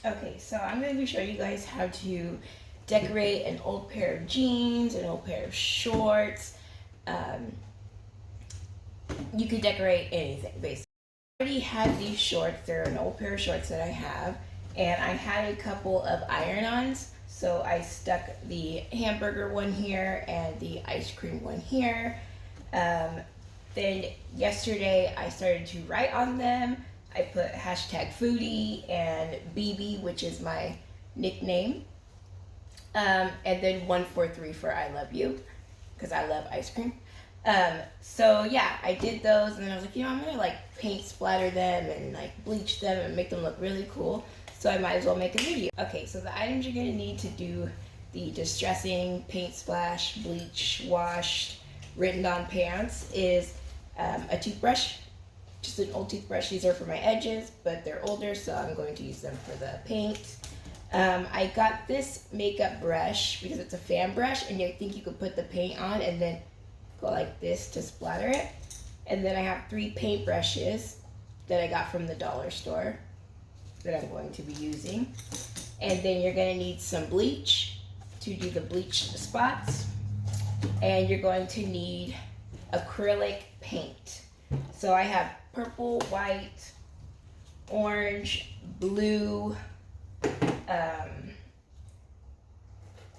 Okay, so I'm going to be showing you guys how to decorate an old pair of jeans, an old pair of shorts. Um, you could decorate anything, basically. I already had these shorts. They're an old pair of shorts that I have. And I had a couple of iron-ons. So I stuck the hamburger one here and the ice cream one here. Then yesterday I started to write on them. I put hashtag foodie and BB, which is my nickname. And then 143 for I love you, because I love ice cream. So yeah, I did those, and then I was like, I'm gonna like paint splatter them and like bleach them and make them look really cool. So I might as well make a video. Okay, so the items you're gonna need to do the distressing, paint splash, bleach, wash, written on pants is a toothbrush, just an old toothbrush. These are for my edges, but they're older, so I'm going to use them for the paint. I got this makeup brush because it's a fan brush, and I think you could put the paint on and then go like this to splatter it. And then I have 3 paint brushes that I got from the dollar store that I'm going to be using. And then you're going to need some bleach to do the bleach spots. And you're going to need acrylic paint. So I have purple, white, orange, blue.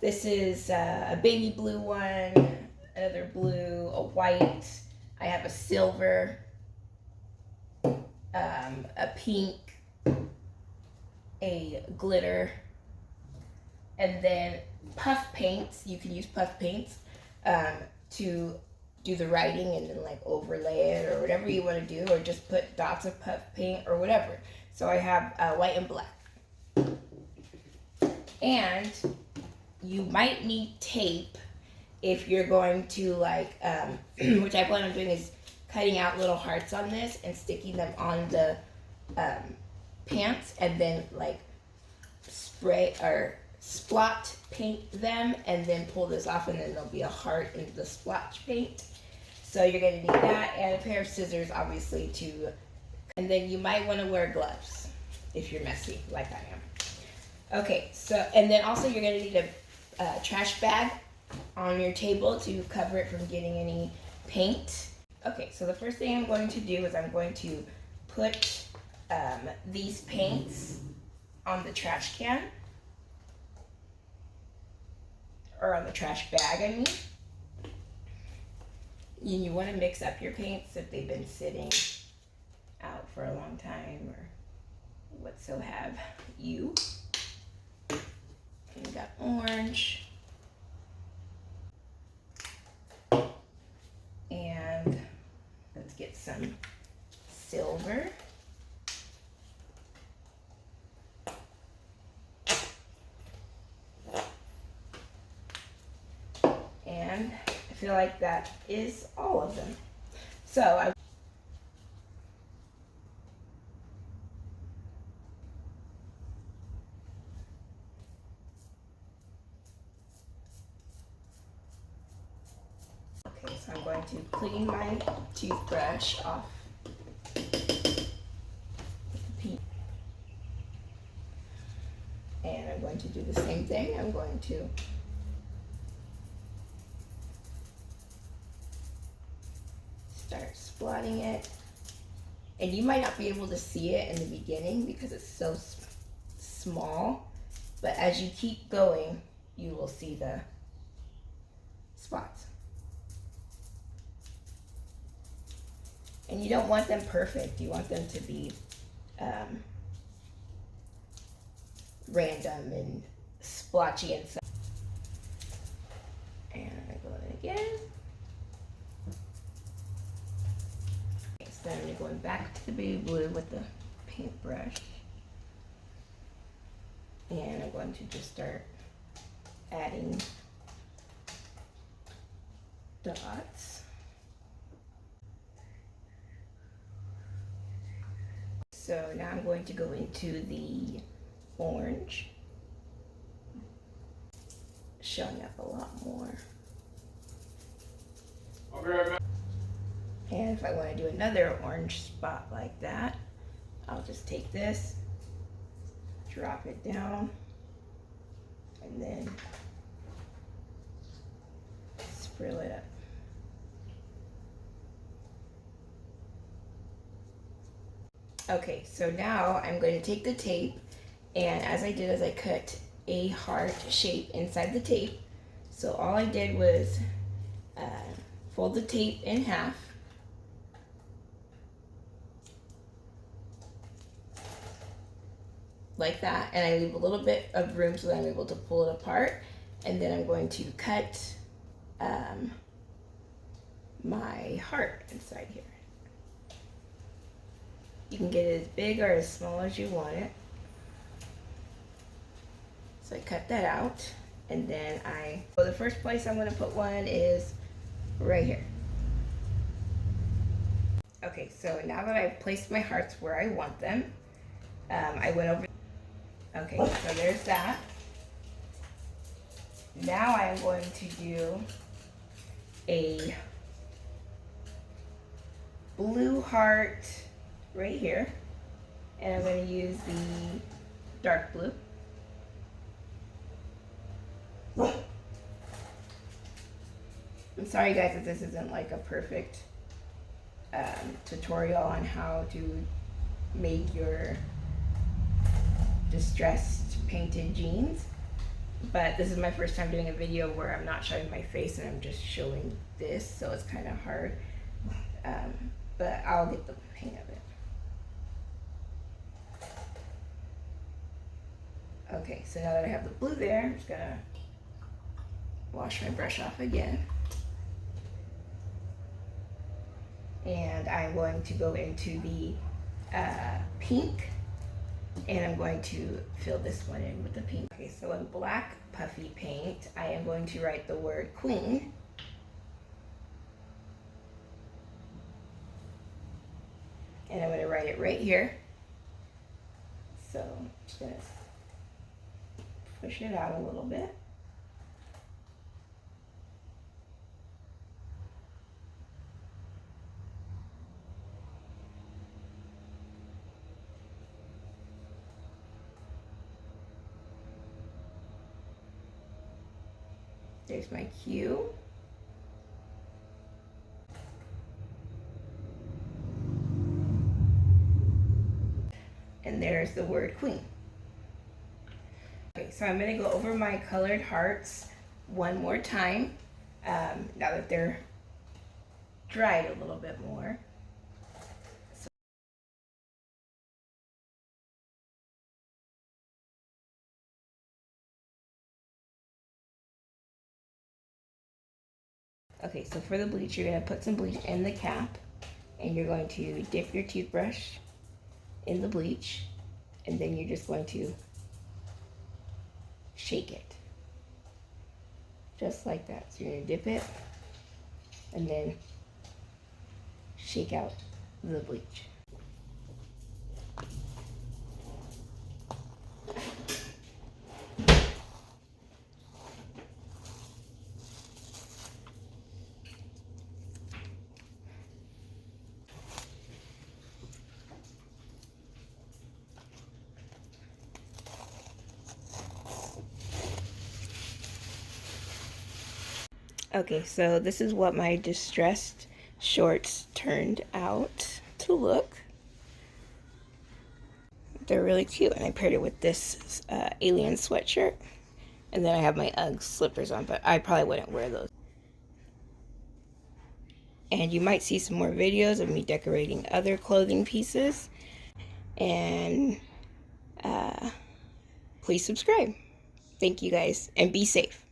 This is a baby blue one, another blue, a white. I have a silver, a pink, a glitter, and then puff paints. You can use puff paints to do the writing and then like overlay it or whatever you want to do, or just put dots of puff paint or whatever. So I have white and black. And you might need tape if you're going to like, which I plan on doing is cutting out little hearts on this and sticking them on the pants, and then like spray or splot paint them, and then pull this off, and then there'll be a heart in the splotch paint. So you're gonna need that, and a pair of scissors, obviously, too. And then you might want to wear gloves if you're messy like I am. Okay, so, and then also you're gonna need a trash bag on your table to cover it from getting any paint. Okay, so the first thing I'm going to do is I'm going to put these paints on the trash can, or on the trash bag, I mean. And you want to mix up your paints if they've been sitting out for a long time, or what so have you. And we got orange. And let's get some silver. And I feel like that is all of them. So I'm going to clean my toothbrush off and I'm going to do the same thing. I'm going to start splotting it, and you might not be able to see it in the beginning because it's so small, but as you keep going you will see the spots. And you don't want them perfect. You want them to be random and splotchy and stuff. And I'm going to go in again. Okay, so then I'm going back to the baby blue with the paintbrush. And I'm going to just start adding dots. So now I'm going to go into the orange, showing up a lot more. And if I want to do another orange spot like that, I'll just take this, drop it down and then sprinkle it up. Okay, so now I'm going to take the tape, and as I did is I cut a heart shape inside the tape. So all I did was fold the tape in half, like that, and I leave a little bit of room so that I'm able to pull it apart, and then I'm going to cut my heart inside here. You can get it as big or as small as you want it. So I cut that out, and then so the first place I'm going to put one is right here. Okay, so now that I've placed my hearts where I want them, I went over. Okay, so there's that. Now I'm going to do a blue heart right here, and I'm going to use the dark blue. I'm sorry guys if this isn't like a perfect tutorial on how to make your distressed painted jeans, but this is my first time doing a video where I'm not showing my face and I'm just showing this, so it's kind of hard, but I'll get the hang of it. Okay, so now that I have the blue there, I'm just gonna wash my brush off again. And I'm going to go into the pink, and I'm going to fill this one in with the pink. Okay, so in black puffy paint, I am going to write the word queen. And I'm going to write it right here. So I'm just going to push it out a little bit. There's my Q. And there's the word queen. Okay, so I'm going to go over my colored hearts one more time, now that they're dried a little bit more. Okay, so for the bleach, you're going to put some bleach in the cap, and you're going to dip your toothbrush in the bleach, and then you're just going to shake it. Just like that. So you're going to dip it, and then shake out the bleach. Okay, so this is what my distressed shorts turned out to look. They're really cute, and I paired it with this alien sweatshirt, and then I have my Ugg slippers on, but I probably wouldn't wear those. And you might see some more videos of me decorating other clothing pieces, and please subscribe. Thank you guys, and be safe.